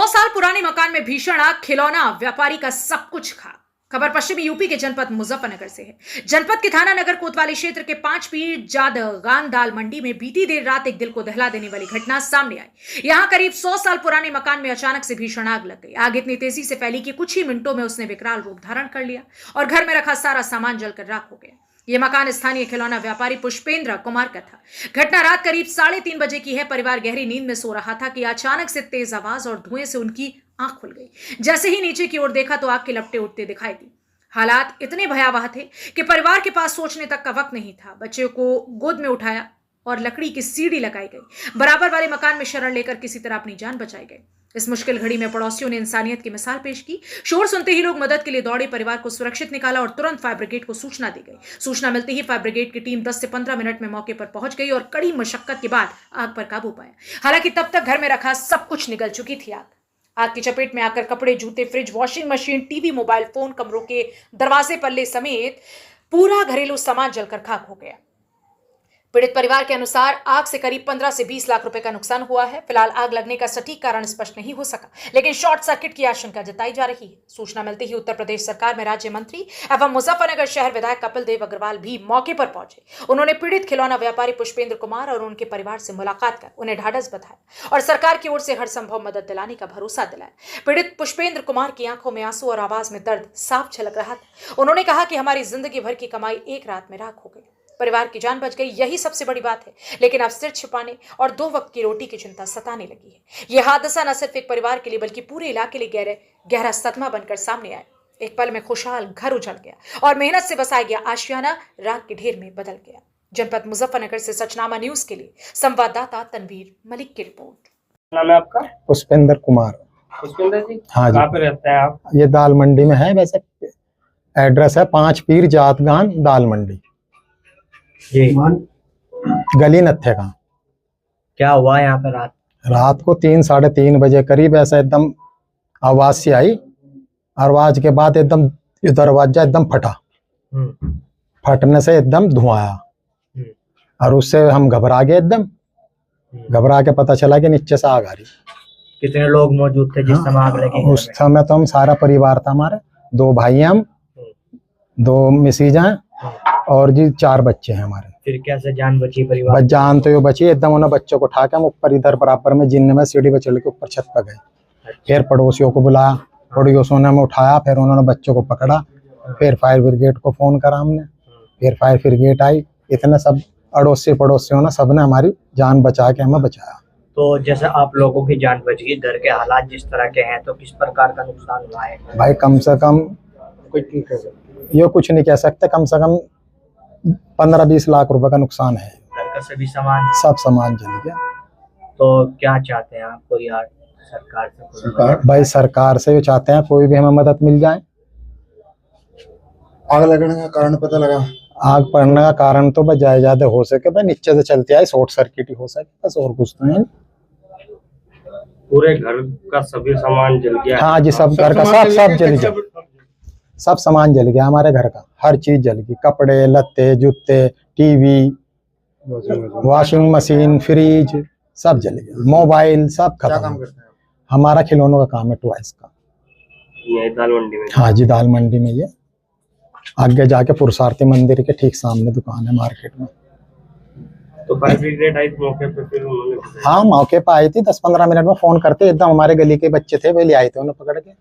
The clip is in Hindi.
100 साल पुराने मकान में भीषण आग, खिलौना व्यापारी का सब कुछ खा। खबर पश्चिमी यूपी के जनपद मुजफ्फरनगर से है। जनपद के थाना नगर कोतवाली क्षेत्र के 5 पीर जादगान दाल मंडी में बीती देर रात एक दिल को दहला देने वाली घटना सामने आई। यहां करीब 100 साल पुराने मकान में अचानक से भीषण आग लग गई। आग इतनी तेजी से फैली कि कुछ ही मिनटों में उसने विकराल रूप धारण कर लिया और घर में रखा सारा सामान जलकर राख हो गया। यह मकान स्थानीय खिलौना व्यापारी पुष्पेंद्र कुमार का था। घटना रात करीब 3:30 बजे की है। परिवार गहरी नींद में सो रहा था कि अचानक से तेज आवाज और धुएं से उनकी आंख खुल गई। जैसे ही नीचे की ओर देखा तो आग के लपटे उठते दिखाई दी। हालात इतने भयावह थे कि परिवार के पास सोचने तक का वक्त नहीं था। बच्चे को गोद में उठाया और लकड़ी की सीढ़ी लगाई गई। बराबर वाले मकान में शरण लेकर किसी तरह अपनी जान बचाई गई। इस मुश्किल घड़ी में पड़ोसियों ने इंसानियत की मिसाल पेश की। शोर सुनते ही लोग मदद के लिए दौड़े, परिवार को सुरक्षित निकाला और तुरंत फायर ब्रिगेड को सूचना दी गई। सूचना मिलते ही फायर ब्रिगेड की टीम 10 से 15 मिनट में मौके पर पहुंच गई और कड़ी मशक्कत के बाद आग पर काबू पाया। हालांकि तब तक घर में रखा सब कुछ निगल चुकी थी। आग की चपेट में आकर कपड़े, जूते, fridge, washing machine, TV, mobile phone, कमरों के दरवाजे, पल्ले समेत पूरा घरेलू सामान जलकर खाक हो गया। पीड़ित परिवार के अनुसार आग से करीब 15 से 20 लाख रुपए का नुकसान हुआ है। फिलहाल आग लगने का सटीक कारण स्पष्ट नहीं हो सका, लेकिन शॉर्ट सर्किट की आशंका जताई जा रही है। सूचना मिलते ही उत्तर प्रदेश सरकार में राज्य मंत्री एवं मुजफ्फरनगर शहर विधायक कपिल देव अग्रवाल भी मौके पर पहुंचे। उन्होंने पीड़ित खिलौना व्यापारी पुष्पेंद्र कुमार और उनके परिवार से मुलाकात कर उन्हें ढाढ़स बधाया और सरकार की ओर से हर संभव मदद दिलाने का भरोसा दिलाया। पीड़ित पुष्पेंद्र कुमार की आंखों में आंसू और आवाज में दर्द साफ झलक रहा था। उन्होंने कहा कि हमारी जिंदगी भर की कमाई एक रात में राख हो गई। परिवार की जान बच गई, यही सबसे बड़ी बात है, लेकिन अब सिर छिपाने और 2 वक्त की रोटी की चिंता सताने लगी है। यह हादसा न सिर्फ एक परिवार के लिए बल्कि पूरे इलाके के लिए गहरा सदमा बनकर सामने आया। एक पल में खुशहाल घर उजड़ गया और मेहनत से बसाया गया आशियाना राख के ढेर में बदल गया। जनपद मुजफ्फरनगर से सचनामा न्यूज के लिए संवाददाता तनवीर मलिक की रिपोर्ट। नाम है आपका? पुष्पेंद्र कुमार। पुष्पेंद्र जी, हाँ जी। कहाँ पे रहते हैं आप? ये दाल मंडी में है। वैसे एड्रेस है 5 पीर जादगान दाल मंडी, गली नत्थे का। क्या हुआ यहाँ पे रात को 3 साढ़े 3 बजे करीब ऐसा एकदम आवाज सी आई। आवाज के बाद एकदम दरवाजा एकदम फटा। फटने से एकदम धुआं आया और उससे हम घबरा गए। एकदम घबरा के पता चला कि नीचे से आग आ रही। कितने लोग मौजूद थे जिस समय आग लगी? उस समय तो हम सारा परिवार था, हमारे 2 भाई हैं, हम 2 मिसीज हैं और जी 4 बच्चे हैं हमारे। फिर कैसे जान बची परिवार? जान तो ये बची एकदम। उन्होंने बच्चों को उठा के हम ऊपर इधर बराबर में जिन्ने में सीढ़ी पे चढ़ के ऊपर छत पर गए। फिर पड़ोसियों को बुलाया, पड़ोसियों ने हमें उठाया, फिर उन्होंने बच्चों को पकड़ा। फिर फायर ब्रिगेड को फोन करा हमने, फिर फायर ब्रिगेड आई। इतने सब अड़ोसी पड़ोसियों ने सबने हमारी जान बचा के हमें बचाया। तो जैसे आप लोगों की जान बच गई, घर के हालात जिस तरह के हैं, तो किस प्रकार का नुकसान हुआ है? भाई कम से कम ये कुछ नहीं कह सकते, कम से कम 15-20 लाख रुपए का नुकसान है। घर का सभी सामान, सब सामान जल गया। तो क्या चाहते हैं आप? कोई यार सरकार से? भाई सरकार से ये चाहते हैं कोई भी हमें मदद मिल जाए। आग लगने का कारण पता लगा? आग पड़ने का कारण तो बस ज्यादा हो सके भाई नीचे से चलते आए, शॉर्ट सर्किट ही हो सके, बस और कुछ तो नहीं। पूरे घर का सभी सामान जल गया? हाँ जी, सब घर का सब जल गया। सब सामान जल गया हमारे घर का, हर चीज जल गई। कपड़े लत्ते, जूते, टीवी, वॉशिंग मशीन, फ्रिज सब जल गया। मोबाइल सब खत्म। क्या काम करते हैं? हमारा खिलौनों का काम है, टॉयज का। ये दाल मंडी में? हाँ जी, दाल मंडी में। ये आगे जाके पुरुषार्थी मंदिर के ठीक सामने दुकान है मार्केट में। तो फायर ब्रिगेड आई मौके पे? फिर उन्होंने? हाँ, मौके पे आई थी। 10-15 मिनट में फोन करते एकदम हमारे गली के बच्चे थे, वे ले आए थे उन्हें पकड़ के।